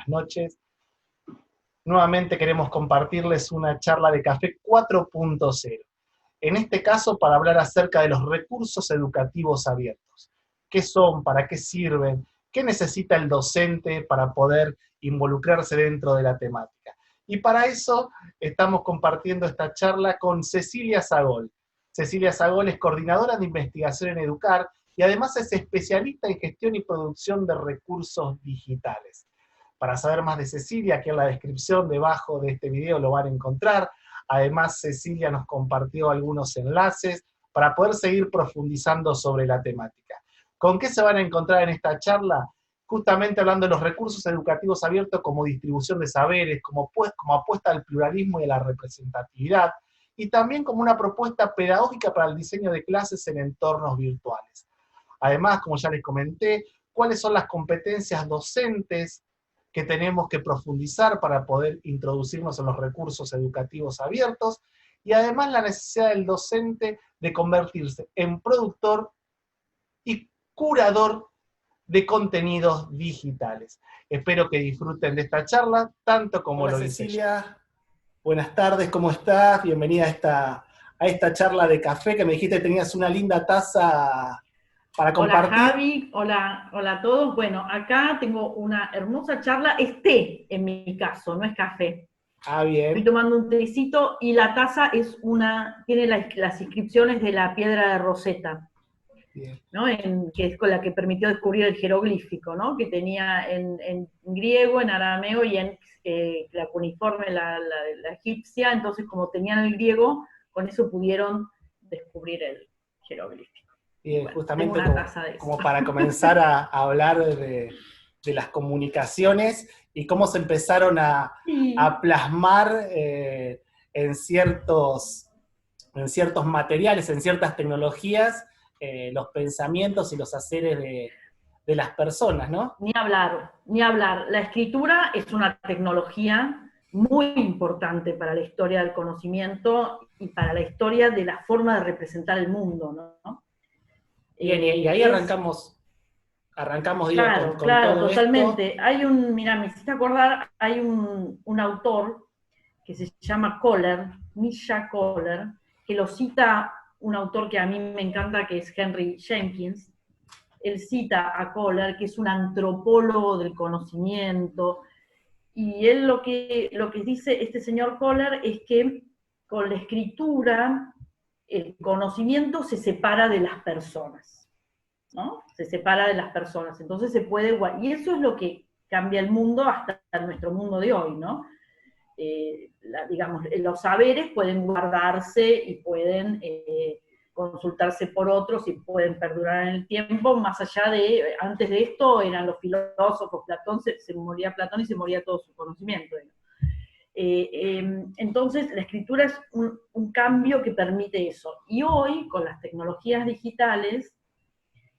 noches. Nuevamente queremos compartirles una charla de Café 4.0. En este caso, para hablar acerca de los recursos educativos abiertos. ¿Qué son? ¿Para qué sirven? ¿Qué necesita el docente para poder involucrarse dentro de la temática? Y para eso estamos compartiendo esta charla con Cecilia Sagol. Cecilia Sagol es coordinadora de investigación en Educar y además es especialista en gestión y producción de recursos digitales. Para saber más de Cecilia, aquí en la descripción debajo de este video lo van a encontrar. Además, Cecilia nos compartió algunos enlaces para poder seguir profundizando sobre la temática. ¿Con qué se van a encontrar en esta charla? Justamente hablando de los recursos educativos abiertos como distribución de saberes, como apuesta al pluralismo y a la representatividad, y también como una propuesta pedagógica para el diseño de clases en entornos virtuales. Además, como ya les comenté, cuáles son las competencias docentes que tenemos que profundizar para poder introducirnos en los recursos educativos abiertos, y además la necesidad del docente de convertirse en productor y curador de contenidos digitales. Espero que disfruten de esta charla, tanto como lo hice Cecilia. Buenas tardes, ¿cómo estás? Bienvenida a esta charla de café, que me dijiste que tenías una linda taza para compartir. Hola Javi, hola a todos. Bueno, acá tengo una hermosa charla, es té en mi caso, no es café. Ah, bien. Estoy tomando un tecito y la taza tiene las inscripciones de la piedra de Rosetta, ¿no? Que es con la que permitió descubrir el jeroglífico, ¿no? Que tenía en griego, en arameo y en la cuneiforme, la egipcia. Entonces, como tenían el griego, con eso pudieron descubrir el jeroglífico. Bien, bueno, justamente como para comenzar a hablar de las comunicaciones y cómo se empezaron a plasmar en ciertos materiales, en ciertas tecnologías, los pensamientos y los haceres de las personas, ¿no? Ni hablar. La escritura es una tecnología muy importante para la historia del conocimiento y para la historia de la forma de representar el mundo, ¿no? Bien, y ahí arrancamos digo, claro, con todo totalmente. esto. Mira, me hiciste acordar, hay un autor que se llama Kohler, Misha Kohler, que lo cita un autor que a mí me encanta, que es Henry Jenkins. Él cita a Kohler, que es un antropólogo del conocimiento, y él lo que dice este señor Kohler es que con la escritura el conocimiento se separa de las personas, ¿no? Se separa de las personas, entonces se puede, y eso es lo que cambia el mundo hasta nuestro mundo de hoy, ¿no? Digamos, los saberes pueden guardarse y pueden consultarse por otros y pueden perdurar en el tiempo, más allá de, antes de esto eran los filósofos, Platón, se moría Platón y se moría todo su conocimiento. Entonces, la escritura es un cambio que permite eso. Y hoy, con las tecnologías digitales,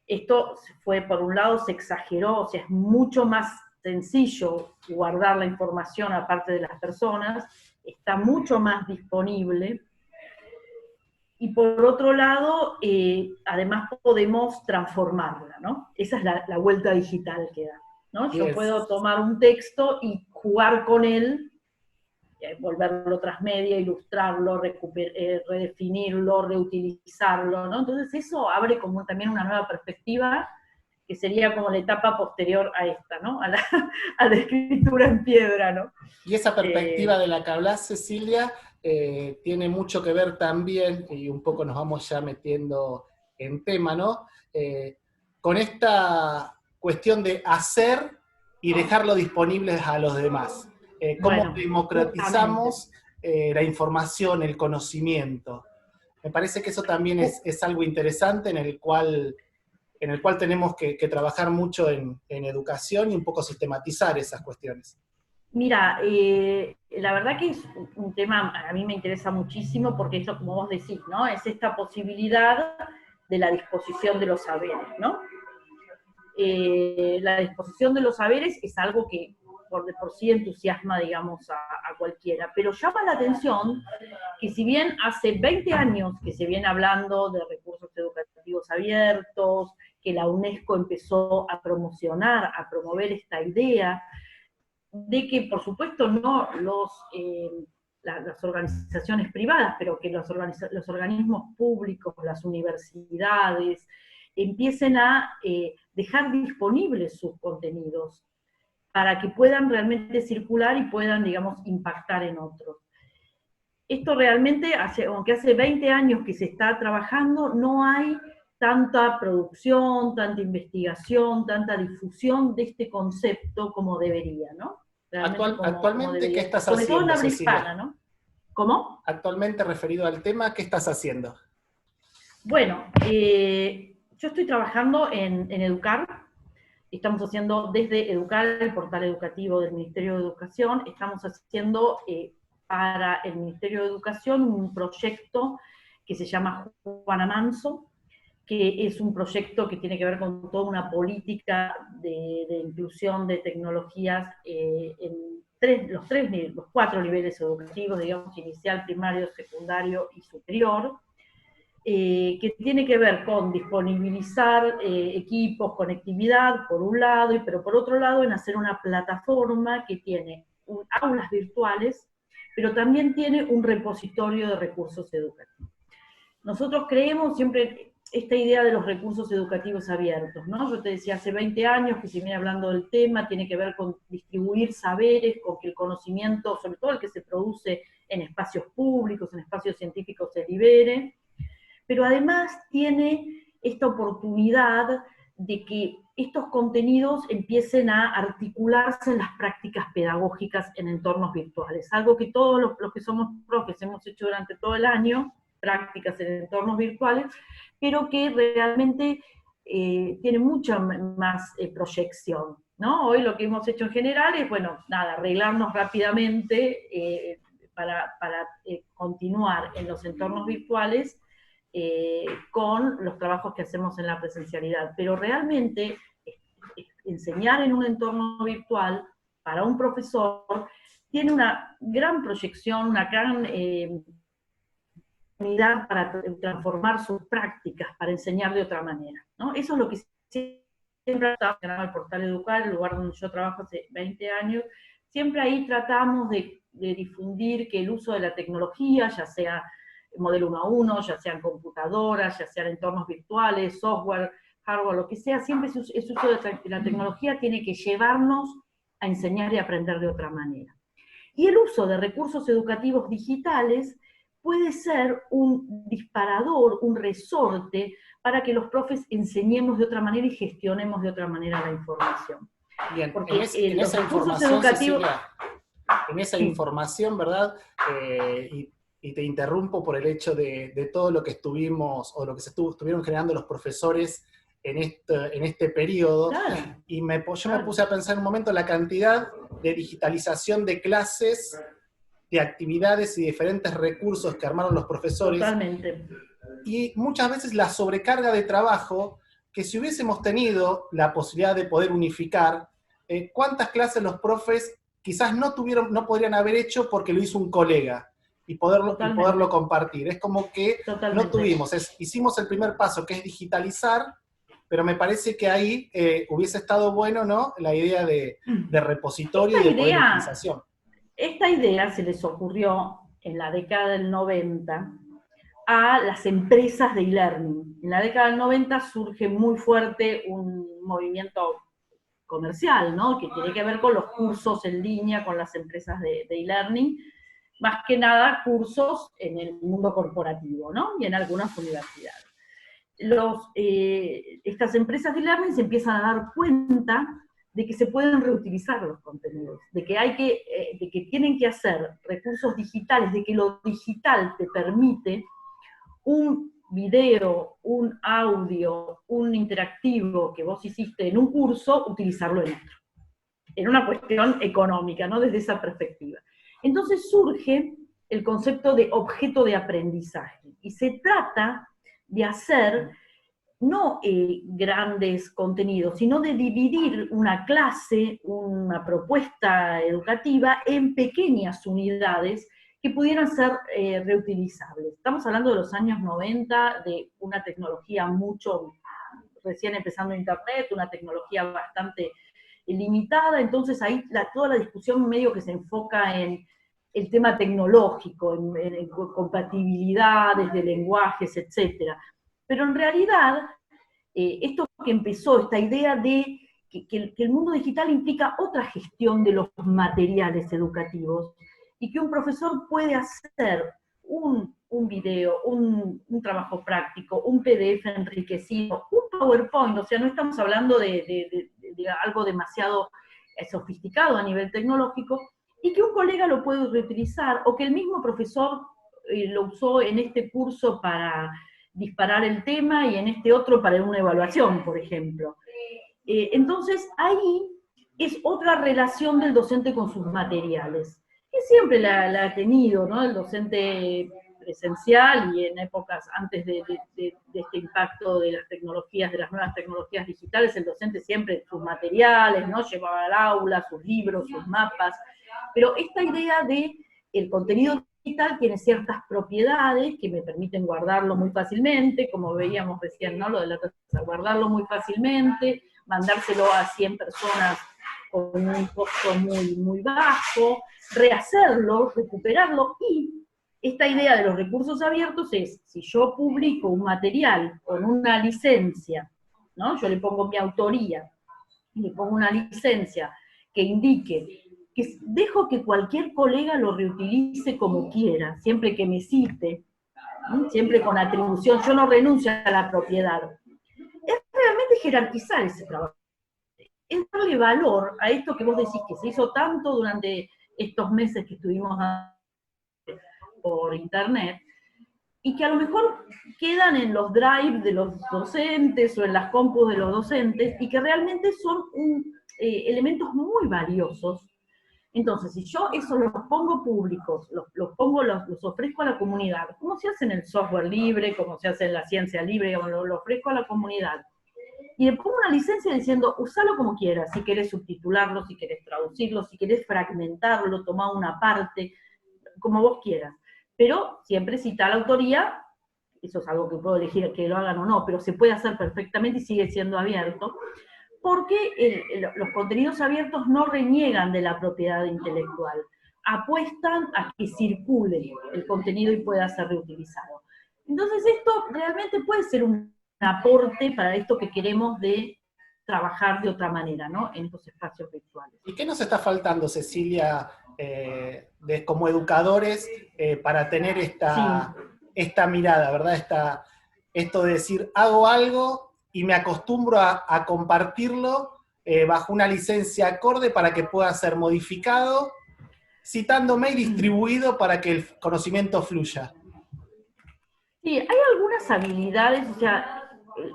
esto fue, por un lado, se exageró, o sea, es mucho más sencillo guardar la información aparte de las personas, está mucho más disponible, y por otro lado, además podemos transformarla, ¿no? Esa es la vuelta digital que da, ¿no? Yo puedo tomar un texto y jugar con él, volverlo transmedia, ilustrarlo, redefinirlo, reutilizarlo, ¿no? Entonces eso abre como también una nueva perspectiva, que sería como la etapa posterior a esta, ¿no? A la escritura en piedra, ¿no? Y esa perspectiva de la que hablas, Cecilia, tiene mucho que ver también, y un poco nos vamos ya metiendo en tema, ¿no? Con esta cuestión de hacer y dejarlo disponible a los demás. ¿Cómo democratizamos la información, el conocimiento? Me parece que eso también es algo interesante en el cual tenemos que trabajar mucho en educación y un poco sistematizar esas cuestiones. Mira, la verdad que es un tema, a mí me interesa muchísimo, porque eso, como vos decís, ¿no? Es esta posibilidad de la disposición de los saberes, ¿no? La disposición de los saberes es algo que por sí entusiasma, digamos, a cualquiera, pero llama la atención que si bien hace 20 años que se viene hablando de recursos educativos abiertos, que la UNESCO empezó a promocionar, a promover esta idea, de que, por supuesto, no las organizaciones privadas, pero que los organismos públicos, las universidades, empiecen a dejar disponibles sus contenidos para que puedan realmente circular y puedan, digamos, impactar en otros. Esto realmente, aunque hace 20 años que se está trabajando, no hay tanta producción, tanta investigación, tanta difusión de este concepto como debería, ¿no? Realmente como Actualmente, ¿qué debería. estás Sobre todo en haciendo, habla Cecilia? hispana, ¿no? ¿Cómo? Actualmente, referido al tema, ¿qué estás haciendo? Bueno, yo estoy trabajando en Educar. Estamos haciendo desde Educar, el portal educativo del Ministerio de Educación, estamos haciendo para el Ministerio de Educación un proyecto que se llama Juana Manso, que es un proyecto que tiene que ver con toda una política de inclusión de tecnologías en los 4 niveles educativos, digamos, inicial, primario, secundario y superior, que tiene que ver con disponibilizar equipos, conectividad, por un lado, pero por otro lado en hacer una plataforma que tiene aulas virtuales, pero también tiene un repositorio de recursos educativos. Nosotros creemos siempre esta idea de los recursos educativos abiertos, ¿no? Yo te decía hace 20 años que se viene hablando del tema, tiene que ver con distribuir saberes, con que el conocimiento, sobre todo el que se produce en espacios públicos, en espacios científicos, se libere, pero además tiene esta oportunidad de que estos contenidos empiecen a articularse en las prácticas pedagógicas en entornos virtuales, algo que todos los que somos profes hemos hecho durante todo el año, prácticas en entornos virtuales, pero que realmente tiene mucha más proyección, ¿no? Hoy lo que hemos hecho en general es, bueno, nada, arreglarnos rápidamente para continuar en los entornos virtuales con los trabajos que hacemos en la presencialidad. Pero realmente enseñar en un entorno virtual para un profesor tiene una gran proyección, una gran unidad para transformar sus prácticas, para enseñar de otra manera, ¿no? Eso es lo que siempre tratamos el portal Educar, el lugar donde yo trabajo hace 20 años, siempre ahí tratamos de difundir que el uso de la tecnología, ya sea modelo 1 a 1, ya sean computadoras, ya sean entornos virtuales, software, hardware, lo que sea, siempre ese uso de la tecnología tiene que llevarnos a enseñar y aprender de otra manera. Y el uso de recursos educativos digitales puede ser un disparador, un resorte para que los profes enseñemos de otra manera y gestionemos de otra manera la información. Bien, porque en los esa recursos información, educativos... Cecilia, en esa información, ¿verdad? Y te interrumpo por el hecho de todo lo que estuvimos, o lo que estuvieron generando los profesores en este periodo, Claro, y yo me puse a pensar un momento la cantidad de digitalización de clases, de actividades y diferentes recursos que armaron los profesores. Totalmente. Y muchas veces la sobrecarga de trabajo, que si hubiésemos tenido la posibilidad de poder unificar, ¿cuántas clases los profes quizás no podrían haber hecho porque lo hizo un colega y poderlo compartir? Es como que no tuvimos, hicimos el primer paso, que es digitalizar, pero me parece que ahí hubiese estado bueno, ¿no?, la idea de repositorio y de poder utilización. Esta idea se les ocurrió en la década del 90 a las empresas de e-learning. En la década del 90 surge muy fuerte un movimiento comercial, ¿no?, que tiene que ver con los cursos en línea, con las empresas de e-learning, más que nada cursos en el mundo corporativo, ¿no?, y en algunas universidades. Estas empresas de e-learning se empiezan a dar cuenta de que se pueden reutilizar los contenidos, de que tienen que hacer recursos digitales, de que lo digital te permite un video, un audio, un interactivo que vos hiciste en un curso, utilizarlo en otro. En una cuestión económica, ¿no?, desde esa perspectiva. Entonces surge el concepto de objeto de aprendizaje, y se trata de hacer no grandes contenidos, sino de dividir una clase, una propuesta educativa en pequeñas unidades que pudieran ser reutilizables. Estamos hablando de los años 90, de una tecnología recién empezando Internet, una tecnología bastante limitada, entonces ahí toda la discusión medio que se enfoca en el tema tecnológico, en compatibilidades de lenguajes, etc. Pero en realidad, esto que empezó, esta idea de que el mundo digital implica otra gestión de los materiales educativos, y que un profesor puede hacer un video, un trabajo práctico, un PDF enriquecido, un PowerPoint, o sea, no estamos hablando de algo demasiado sofisticado a nivel tecnológico, y que un colega lo puede reutilizar, o que el mismo profesor lo usó en este curso para disparar el tema y en este otro para una evaluación, por ejemplo. Entonces, ahí es otra relación del docente con sus materiales, que siempre la ha tenido, ¿no? El docente presencial y en épocas antes de este impacto de las tecnologías, de las nuevas tecnologías digitales, el docente siempre sus materiales, ¿no? Llevaba al aula, sus libros, sus mapas, pero esta idea de el contenido digital tiene ciertas propiedades que me permiten guardarlo muy fácilmente, como veíamos recién, ¿no? Lo de la tasa, guardarlo muy fácilmente, mandárselo a 100 personas con un costo muy, muy bajo, rehacerlo, recuperarlo, y esta idea de los recursos abiertos es, si yo publico un material con una licencia, ¿no? Yo le pongo mi autoría, le pongo una licencia que indique que dejo que cualquier colega lo reutilice como quiera, siempre que me cite, ¿no? Siempre con atribución, yo no renuncio a la propiedad. Es realmente jerarquizar ese trabajo, es darle valor a esto que vos decís que se hizo tanto durante estos meses que estuvimos por internet, y que a lo mejor quedan en los drives de los docentes o en las compus de los docentes, y que realmente son elementos muy valiosos. Entonces, si yo eso los pongo públicos, los ofrezco a la comunidad, como se hace en el software libre, como se hace en la ciencia libre, lo ofrezco a la comunidad, y le pongo una licencia diciendo, usalo como quieras, si querés subtitularlo, si querés traducirlo, si querés fragmentarlo, tomar una parte, como vos quieras. Pero siempre cita la autoría, eso es algo que puedo elegir que lo hagan o no, pero se puede hacer perfectamente y sigue siendo abierto, porque los contenidos abiertos no reniegan de la propiedad intelectual, apuestan a que circule el contenido y pueda ser reutilizado. Entonces esto realmente puede ser un aporte para esto que queremos de trabajar de otra manera, ¿no? En estos espacios virtuales. ¿Y qué nos está faltando, Cecilia, como educadores, para tener esta mirada, ¿verdad? Esto de decir, hago algo y me acostumbro a compartirlo bajo una licencia acorde para que pueda ser modificado, citándome y distribuido para que el conocimiento fluya? Sí, hay algunas habilidades, o sea,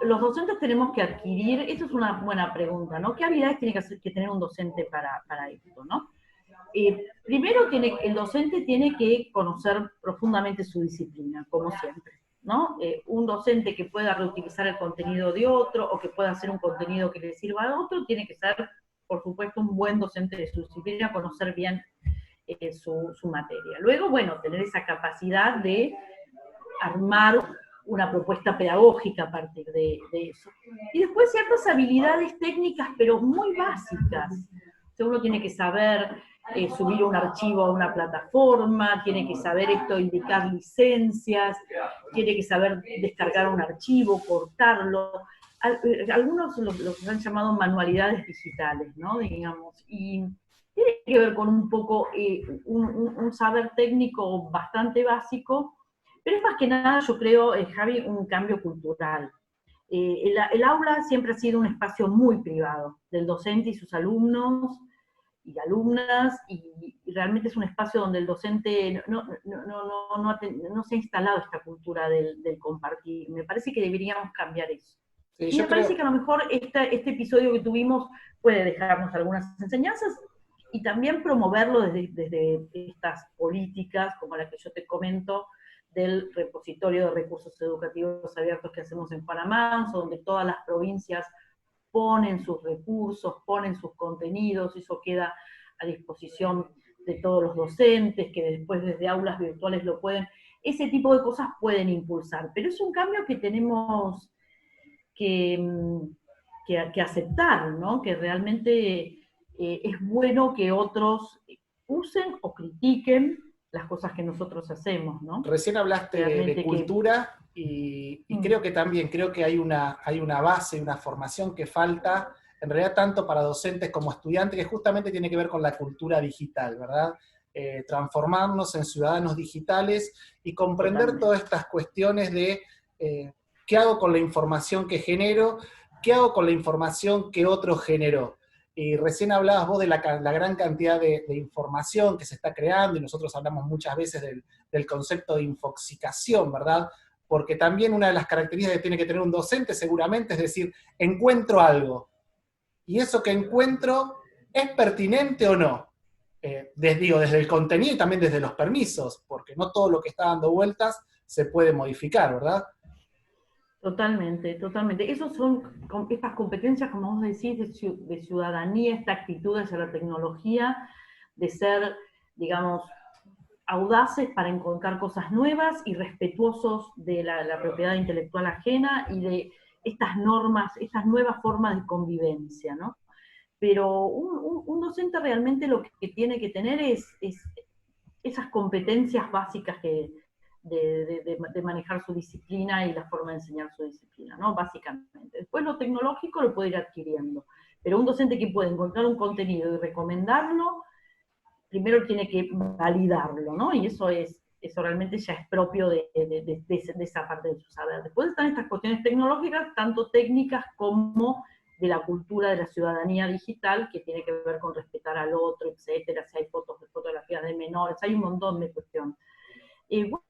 los docentes tenemos que adquirir, esto es una buena pregunta, ¿no? ¿Qué habilidades tiene que tener un docente para esto, ¿no? Primero, el docente tiene que conocer profundamente su disciplina, como siempre, ¿no? Un docente que pueda reutilizar el contenido de otro, o que pueda hacer un contenido que le sirva a otro, tiene que ser, por supuesto, un buen docente de su disciplina, conocer bien su materia. Luego, bueno, tener esa capacidad de armar una propuesta pedagógica a partir de eso. Y después ciertas habilidades técnicas, pero muy básicas. O sea, uno tiene que saber subir un archivo a una plataforma, tiene que saber indicar licencias, tiene que saber descargar un archivo, cortarlo. Algunos los han llamado manualidades digitales, ¿no? Digamos, y tiene que ver con un poco un saber técnico bastante básico, pero es más que nada, yo creo, Javi, un cambio cultural. El aula siempre ha sido un espacio muy privado del docente y sus alumnos y alumnas, y realmente es un espacio donde el docente no se ha instalado esta cultura del compartir. Me parece que deberíamos cambiar eso. Sí, y me parece que a lo mejor este episodio que tuvimos puede dejarnos algunas enseñanzas, y también promoverlo desde estas políticas, como la que yo te comento, del repositorio de recursos educativos abiertos que hacemos en Panamá, donde todas las provincias ponen sus recursos, ponen sus contenidos, eso queda a disposición de todos los docentes, que después desde aulas virtuales lo pueden, ese tipo de cosas pueden impulsar, pero es un cambio que tenemos que aceptar, ¿no? Que realmente es bueno que otros usen o critiquen las cosas que nosotros hacemos, ¿no? Recién hablaste de Realmente que... cultura y creo que también, creo que hay una base, una formación que falta, en realidad tanto para docentes como estudiantes, que justamente tiene que ver con la cultura digital, ¿verdad? Transformarnos en ciudadanos digitales y comprender Totalmente. todas estas cuestiones de qué hago con la información que genero, qué hago con la información que otro generó. Y recién hablabas vos de la gran cantidad de información que se está creando, y nosotros hablamos muchas veces del concepto de infoxicación, ¿verdad? Porque también una de las características que tiene que tener un docente seguramente es decir, encuentro algo, y eso que encuentro es pertinente o no. Desde el contenido y también desde los permisos, porque no todo lo que está dando vueltas se puede modificar, ¿verdad? Totalmente, totalmente. Esos son estas competencias, como vos decís, de ciudadanía, esta actitud hacia la tecnología, de ser, digamos, audaces para encontrar cosas nuevas y respetuosos de la propiedad intelectual ajena y de estas normas, estas nuevas formas de convivencia, ¿no? Pero un docente realmente lo que tiene que tener es esas competencias básicas de manejar su disciplina y la forma de enseñar su disciplina, ¿no? Básicamente. Después lo tecnológico lo puede ir adquiriendo, pero un docente que puede encontrar un contenido y recomendarlo, primero tiene que validarlo, ¿no? Y eso realmente ya es propio de esa parte de su saber. Después están estas cuestiones tecnológicas, tanto técnicas como de la cultura de la ciudadanía digital, que tiene que ver con respetar al otro, etcétera, si hay fotos de fotografías de menores, hay un montón de cuestiones.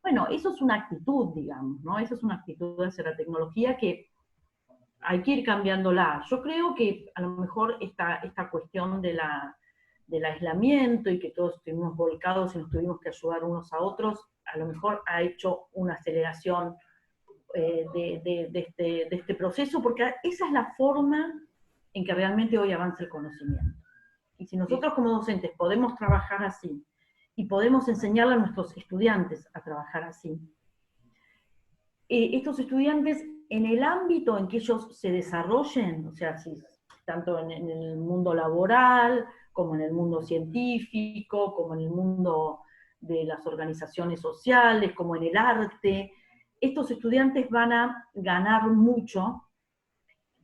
Bueno, eso es una actitud, digamos, ¿no? Esa es una actitud hacia la tecnología que hay que ir cambiándola. Yo creo que a lo mejor esta cuestión del aislamiento y que todos estuvimos volcados y nos tuvimos que ayudar unos a otros, a lo mejor ha hecho una aceleración de este proceso, porque esa es la forma en que realmente hoy avanza el conocimiento. Y si nosotros como docentes podemos trabajar así y podemos enseñarle a nuestros estudiantes a trabajar así, estos estudiantes en el ámbito en que ellos se desarrollen, o sea, si, tanto en el mundo laboral, como en el mundo científico, como en el mundo de las organizaciones sociales, como en el arte, estos estudiantes van a ganar mucho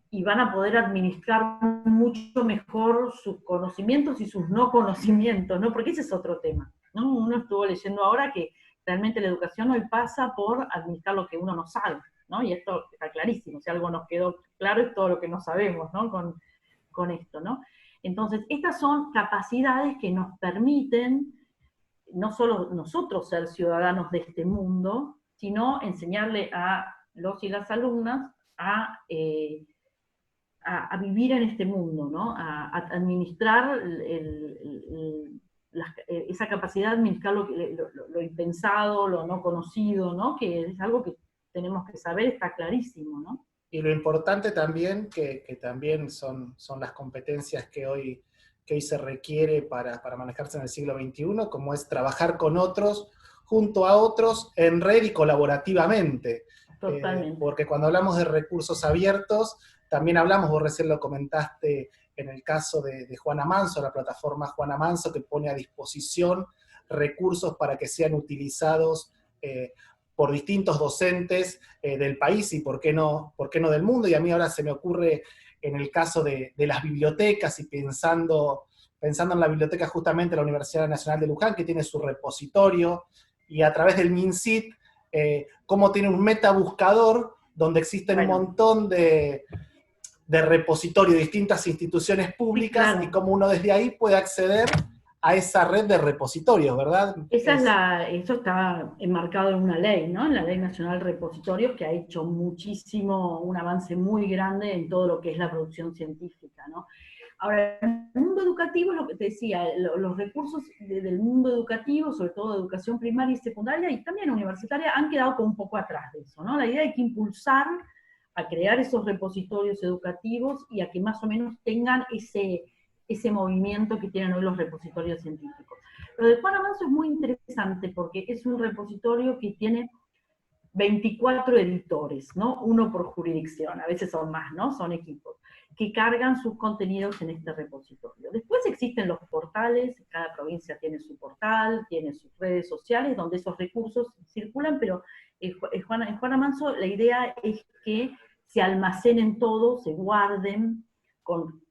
y van a poder administrar mucho mejor sus conocimientos y sus no conocimientos, ¿no? Porque ese es otro tema, ¿no? Uno estuvo leyendo ahora que realmente la educación hoy pasa por administrar lo que uno no sabe, ¿no? Y esto está clarísimo, si algo nos quedó claro es todo lo que no sabemos, ¿no? Con esto, ¿no? Entonces, estas son capacidades que nos permiten no solo nosotros ser ciudadanos de este mundo, sino enseñarle a los y las alumnas a vivir en este mundo, ¿no? A administrar esa capacidad de administrar lo impensado, lo no conocido, ¿no? Que es algo que tenemos que saber, está clarísimo, ¿no? Y lo importante también, que también son las competencias que hoy se requiere para manejarse en el siglo XXI, como es trabajar con otros, junto a otros, en red y colaborativamente. Totalmente. Porque cuando hablamos de recursos abiertos, también hablamos, vos recién lo comentaste en el caso de Juana Manso, la plataforma Juana Manso, que pone a disposición recursos para que sean utilizados por distintos docentes del país y por qué no del mundo. Y a mí ahora se me ocurre en el caso de las bibliotecas y pensando en la biblioteca justamente de la Universidad Nacional de Luján, que tiene su repositorio, y a través del MinSit, cómo tiene un metabuscador donde existen un montón de repositorios de distintas instituciones Sí, públicas y claro. cómo uno desde ahí puede acceder a esa red de repositorios, ¿verdad? Eso está enmarcado en una ley, ¿no? En la Ley Nacional de Repositorios, que ha hecho muchísimo, un avance muy grande en todo lo que es la producción científica, ¿no? Ahora, en el mundo educativo, lo que te decía, los recursos del mundo educativo, sobre todo de educación primaria y secundaria, y también universitaria, han quedado como un poco atrás de eso, ¿no? La idea es que impulsar a crear esos repositorios educativos y a que más o menos tengan ese movimiento que tienen hoy los repositorios científicos. Lo de Juana Manso es muy interesante porque es un repositorio que tiene 24 editores, ¿no? Uno por jurisdicción, a veces son más, ¿no? Son equipos. que cargan sus contenidos en este repositorio. Después existen los portales, cada provincia tiene su portal, tiene sus redes sociales, donde esos recursos circulan, pero en Juana Manso la idea es que se almacenen todos, se guarden con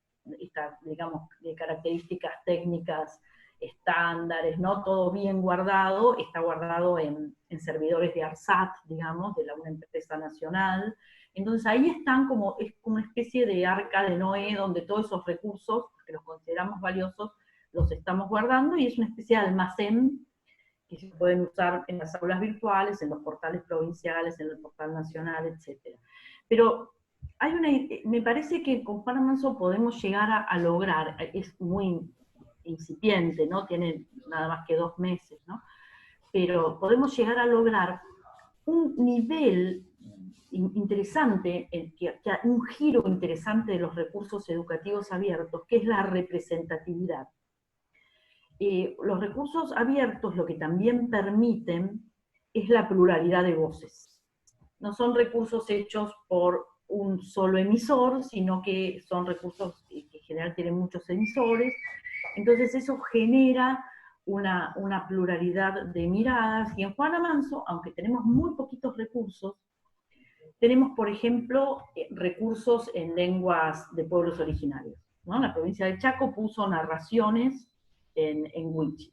estas, digamos, características técnicas estándares, ¿no? Todo bien guardado, está guardado en servidores de ARSAT, digamos, de una empresa nacional. Entonces ahí están como, es como una especie de arca de Noé, donde todos esos recursos, que los consideramos valiosos, los estamos guardando, y es una especie de almacén que se pueden usar en las aulas virtuales, en los portales provinciales, en el portal nacional, etc. Pero me parece que con Juana Manso podemos llegar a lograr, es muy incipiente, ¿no? Tiene nada más que 2 meses, ¿no? Pero podemos llegar a lograr un nivel interesante, un giro interesante de los recursos educativos abiertos, que es la representatividad. Los recursos abiertos lo que también permiten es la pluralidad de voces. No son recursos hechos por un solo emisor, sino que son recursos que en general tienen muchos emisores. Entonces eso genera una pluralidad de miradas, y en Juana Manso, aunque tenemos muy poquitos recursos, tenemos, por ejemplo, recursos en lenguas de pueblos originarios, ¿no? La provincia de Chaco puso narraciones en Wichí,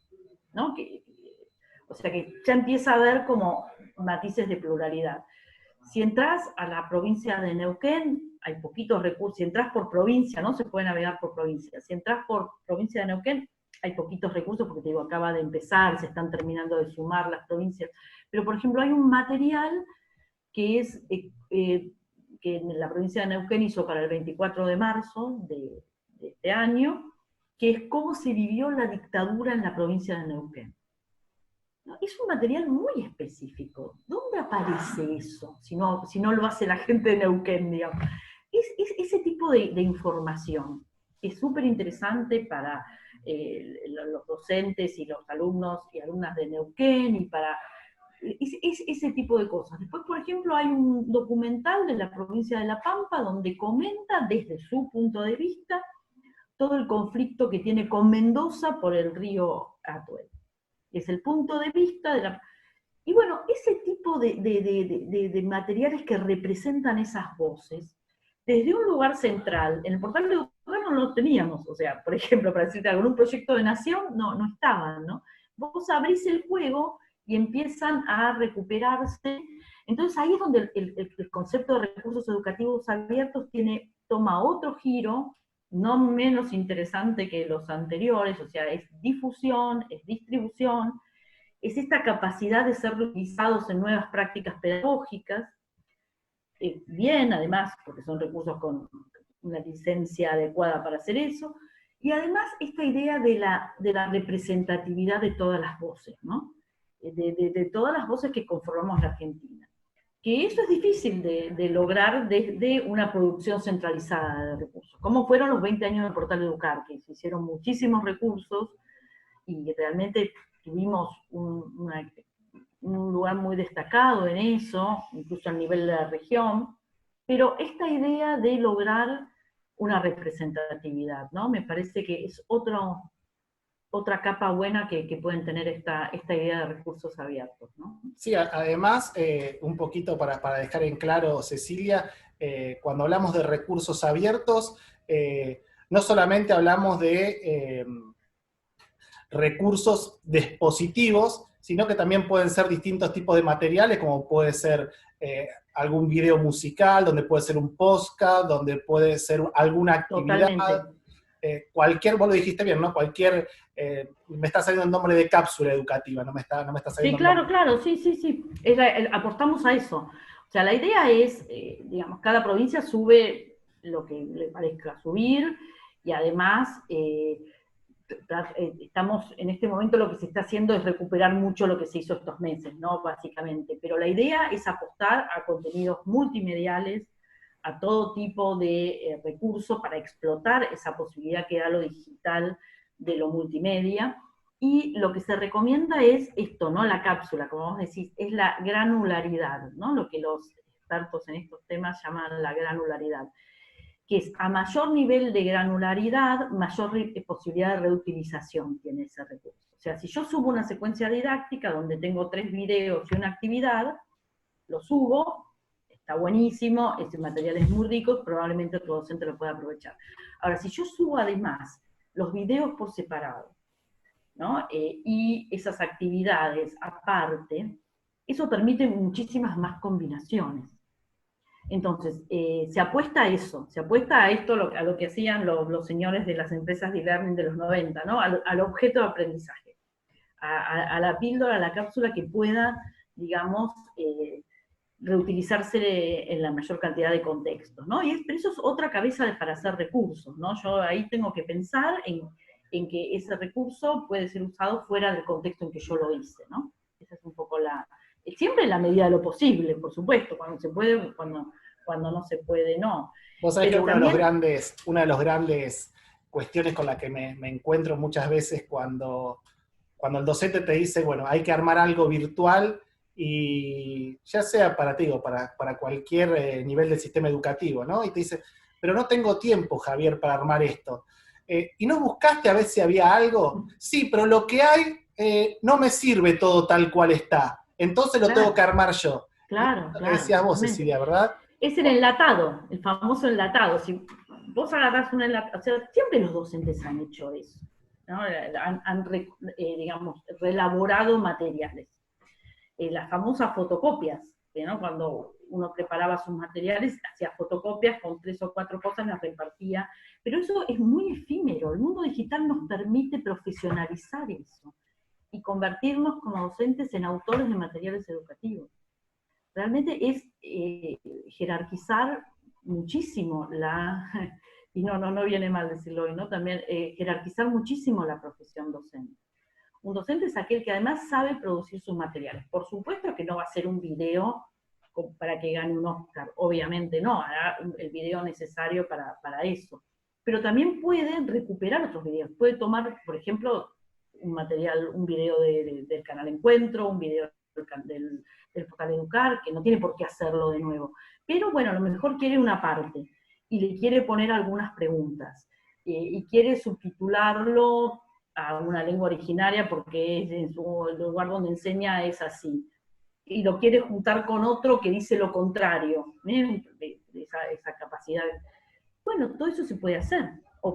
¿no? O sea que ya empieza a haber como matices de pluralidad. Si entras a la provincia de Neuquén, hay poquitos recursos. Si entras por provincia, no se puede navegar por provincia. Si entras por provincia de Neuquén, hay poquitos recursos, porque te digo, acaba de empezar, se están terminando de sumar las provincias. Pero, por ejemplo, hay un material que es que la provincia de Neuquén hizo para el 24 de marzo de este año, que es cómo se vivió la dictadura en la provincia de Neuquén. ¿No? Es un material muy específico. ¿Dónde aparece eso? Si no lo hace la gente de Neuquén, digamos. Es ese tipo de información es súper interesante para los docentes y los alumnos y alumnas de Neuquén, y para ese tipo de cosas. Después, por ejemplo, hay un documental de la provincia de La Pampa donde comenta desde su punto de vista todo el conflicto que tiene con Mendoza por el río Atuel. Es el punto de vista de la... Y bueno, ese tipo de materiales que representan esas voces, desde un lugar central, en el portal de Educar no lo teníamos, o sea, por ejemplo, para decirte algo, en un proyecto de nación no estaban, ¿no? Vos abrís el juego y empiezan a recuperarse. Entonces ahí es donde el concepto de recursos educativos abiertos toma otro giro, no menos interesante que los anteriores, o sea, es difusión, es distribución, es esta capacidad de ser utilizados en nuevas prácticas pedagógicas, bien además, porque son recursos con una licencia adecuada para hacer eso, y además esta idea de la representatividad de todas las voces, ¿no? De todas las voces que conformamos la Argentina. Que eso es difícil de lograr desde una producción centralizada de recursos. Como fueron los 20 años del Portal Educar, que se hicieron muchísimos recursos y realmente tuvimos un lugar muy destacado en eso, incluso a nivel de la región, pero esta idea de lograr una representatividad, ¿no? Me parece que es otra capa buena que pueden tener esta idea de recursos abiertos, ¿no? Sí, además, un poquito para dejar en claro, Cecilia, cuando hablamos de recursos abiertos, no solamente hablamos de recursos dispositivos, sino que también pueden ser distintos tipos de materiales, como puede ser algún video musical, donde puede ser un podcast, donde puede ser alguna actividad. Totalmente. Vos lo dijiste bien, ¿no? Me está saliendo el nombre de cápsula educativa, no me está saliendo Sí, el claro, nombre. claro, sí. Apostamos a eso. O sea, la idea es, digamos, cada provincia sube lo que le parezca subir, y además estamos, en este momento lo que se está haciendo es recuperar mucho lo que se hizo estos meses, ¿no? Básicamente. Pero la idea es apostar a contenidos multimediales, a todo tipo de recursos para explotar esa posibilidad que da lo digital de lo multimedia. Y lo que se recomienda es esto, ¿no? La cápsula, como vos decís, es la granularidad, ¿no? Lo que los expertos en estos temas llaman la granularidad. que es a mayor nivel de granularidad, mayor posibilidad de reutilización tiene ese recurso. O sea, si yo subo una secuencia didáctica donde tengo 3 videos y una actividad, lo subo, está buenísimo, ese material es muy rico, probablemente otro docente lo pueda aprovechar. Ahora, si yo subo además los videos por separado, ¿no? Y esas actividades aparte, eso permite muchísimas más combinaciones. Entonces, se apuesta a eso, se apuesta a esto, a lo que hacían los señores de las empresas de e-learning de los 90, ¿no? Al objeto de aprendizaje, a la píldora, a la cápsula que pueda, digamos, reutilizarse en la mayor cantidad de contextos, ¿no? Pero eso es otra cabeza para hacer recursos, ¿no? Yo ahí tengo que pensar en que ese recurso puede ser usado fuera del contexto en que yo lo hice, ¿no? Esa es un poco siempre en la medida de lo posible, por supuesto, cuando se puede, cuando no se puede, no. Vos sabés Pero que una de los grandes cuestiones con la que me encuentro muchas veces cuando el docente te dice, bueno, hay que armar algo virtual, y ya sea para ti o para cualquier nivel del sistema educativo, ¿no? Y te dice, pero no tengo tiempo, Javier, para armar esto. ¿Y no buscaste a ver si había algo? Sí, pero lo que hay no me sirve todo tal cual está. Entonces lo tengo que armar yo. Claro, Lo que decías vos, Cecilia, ¿verdad? Es el enlatado, el famoso enlatado. Si vos agarrás un enlatado, o sea, siempre los docentes han hecho eso, ¿no? Digamos, reelaborado materiales. Las famosas fotocopias, ¿no? Cuando uno preparaba sus materiales, hacía fotocopias con 3 o 4 cosas, las repartía, pero eso es muy efímero. El mundo digital nos permite profesionalizar eso y convertirnos como docentes en autores de materiales educativos. Realmente es jerarquizar muchísimo y no viene mal decirlo hoy, ¿no? También jerarquizar muchísimo la profesión docente. Un docente es aquel que además sabe producir sus materiales. Por supuesto que no va a ser un video para que gane un Oscar, obviamente no, hará el video necesario para eso. Pero también puede recuperar otros videos. Puede tomar, por ejemplo, un video del canal Encuentro, un video del portal Educar, que no tiene por qué hacerlo de nuevo. Pero bueno, a lo mejor quiere una parte y le quiere poner algunas preguntas y quiere subtitularlo a una lengua originaria porque en el lugar donde enseña es así. Y lo quiere juntar con otro que dice lo contrario, esa capacidad. Bueno, todo eso se puede hacer.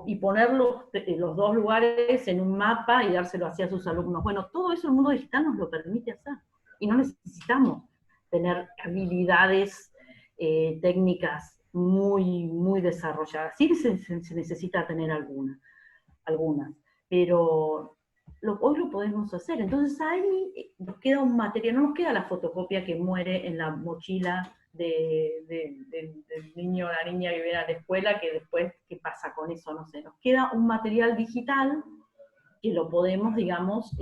Y poner los dos lugares en un mapa y dárselo así a sus alumnos. Bueno, todo eso el mundo digital nos lo permite hacer. Y no necesitamos tener habilidades técnicas muy desarrolladas. Sí se necesita tener algunas, pero hoy lo podemos hacer. Entonces ahí nos queda un material, no nos queda la fotocopia que muere en la mochila del niño o la niña que viene a la escuela, que después, ¿qué pasa con eso? No sé. Nos queda un material digital que lo podemos, digamos,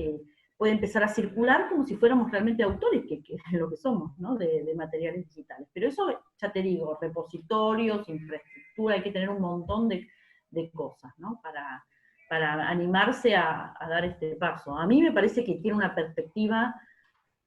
puede empezar a circular como si fuéramos realmente autores, que es lo que somos, ¿no? De materiales digitales. Pero eso, ya te digo, repositorios, infraestructura, hay que tener un montón de cosas, ¿no? Para animarse a dar este paso. A mí me parece que tiene una perspectiva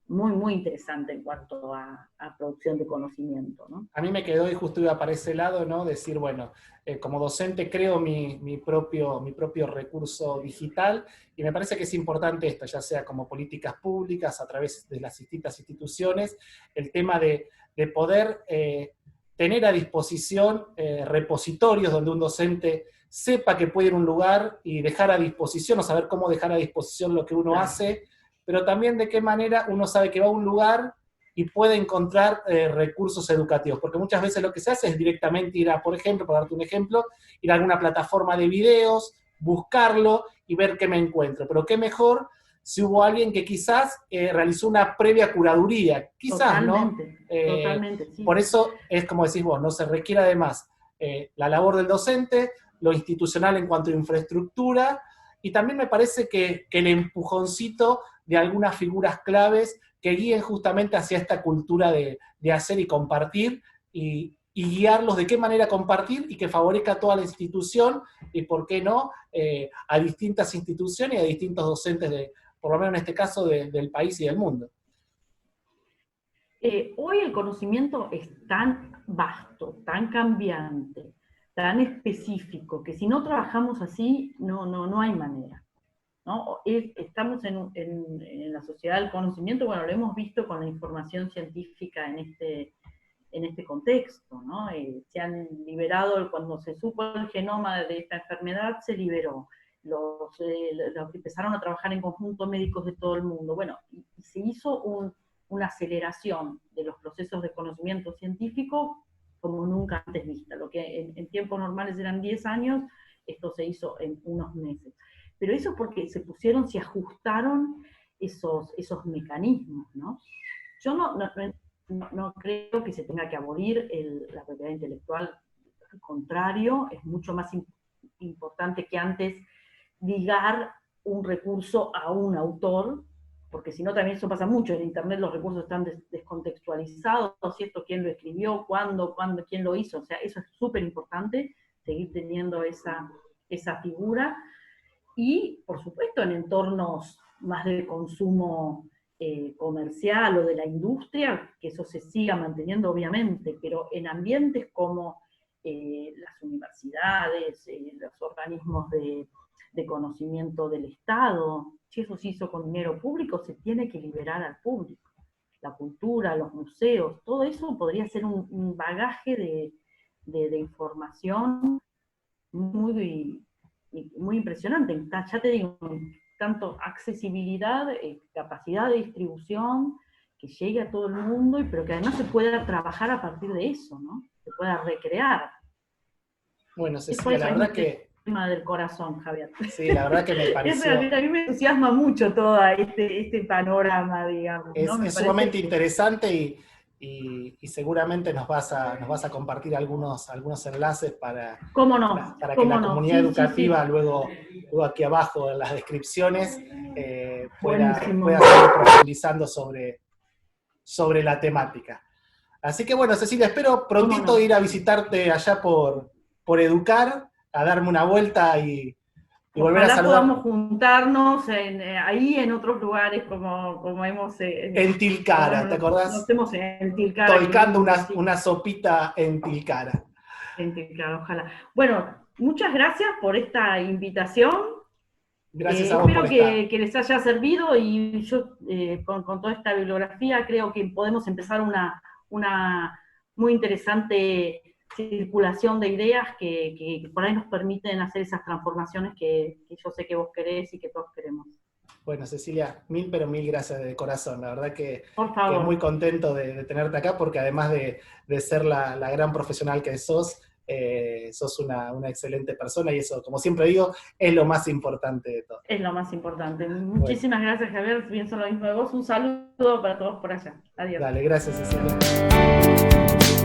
muy interesante en cuanto a producción de conocimiento, ¿no? A mí me quedó, y justo iba para ese lado, ¿no? Decir, bueno, como docente creo mi propio recurso digital, y me parece que es importante esto, ya sea como políticas públicas, a través de las distintas instituciones, el tema de poder tener a disposición repositorios donde un docente sepa que puede ir a un lugar y dejar a disposición, o saber cómo dejar a disposición lo que uno hace, pero también de qué manera uno sabe que va a un lugar y puede encontrar recursos educativos, porque muchas veces lo que se hace es directamente ir a, por ejemplo, para darte un ejemplo, ir a alguna plataforma de videos, buscarlo y ver qué me encuentro. Pero qué mejor si hubo alguien que quizás realizó una previa curaduría, quizás, totalmente, ¿no? Totalmente, sí. Por eso es como decís vos, no se requiere además la labor del docente, lo institucional en cuanto a infraestructura, y también me parece que el empujoncito de algunas figuras claves que guíen justamente hacia esta cultura de hacer y compartir, y guiarlos de qué manera compartir y que favorezca a toda la institución, y por qué no, a distintas instituciones y a distintos docentes, por lo menos en este caso, del país y del mundo. Hoy el conocimiento es tan vasto, tan cambiante, tan específico, que si no trabajamos así, no hay manera, ¿no? Estamos en la sociedad del conocimiento, bueno, lo hemos visto con la información científica en este contexto, ¿no? Se han liberado, cuando se supo el genoma de esta enfermedad, se liberó. Empezaron a trabajar en conjunto médicos de todo el mundo. Bueno, y se hizo una aceleración de los procesos de conocimiento científico como nunca antes vista. Lo que en tiempos normales eran 10 años, esto se hizo en unos meses. Pero eso porque se ajustaron esos mecanismos, ¿no? Yo no creo que se tenga que abolir la propiedad intelectual, al contrario, es mucho más importante que antes ligar un recurso a un autor, porque si no también eso pasa mucho, en internet los recursos están descontextualizados, ¿cierto? ¿Quién lo escribió? ¿Cuándo? ¿Quién lo hizo? O sea, eso es súper importante, seguir teniendo esa figura, y por supuesto en entornos más de consumo comercial o de la industria, que eso se siga manteniendo obviamente, pero en ambientes como las universidades, los organismos de conocimiento del Estado, si eso se hizo con dinero público, se tiene que liberar al público. La cultura, los museos, todo eso podría ser un bagaje de información muy, muy impresionante. Ya te digo, tanto accesibilidad, capacidad de distribución, que llegue a todo el mundo, pero que además se pueda trabajar a partir de eso, ¿no? Se pueda recrear. Bueno, Cecilia, la verdad que... tema del corazón, Javier. Sí, la verdad que me pareció... A mí me entusiasma mucho todo este panorama, digamos. ¿no? Es sumamente interesante y seguramente nos vas a compartir algunos enlaces para, ¿Cómo no? para que la comunidad educativa sí. Luego aquí abajo en las descripciones pueda seguir profundizando sobre la temática. Así que bueno, Cecilia, espero prontito ir a visitarte allá por Educar, a darme una vuelta y volver a saludar. Podamos juntarnos ahí en otros lugares como hemos... en Tilcara, ¿te acordás? Nos hemos en Tilcara. Tolcando una sopita en Tilcara. En Tilcara, ojalá. Bueno, muchas gracias por esta invitación. Gracias a vos espero por estar. que les haya servido, y yo con toda esta bibliografía creo que podemos empezar una muy interesante circulación de ideas que por ahí nos permiten hacer esas transformaciones que yo sé que vos querés y que todos queremos. Bueno, Cecilia, pero mil gracias de corazón. La verdad que muy contento de tenerte acá, porque además de ser la gran profesional que sos una excelente persona, y eso, como siempre digo, es lo más importante de todo. Es lo más importante. Muchísimas gracias, Javier. Pienso lo mismo de vos. Un saludo para todos por allá. Adiós. Dale, gracias, Cecilia.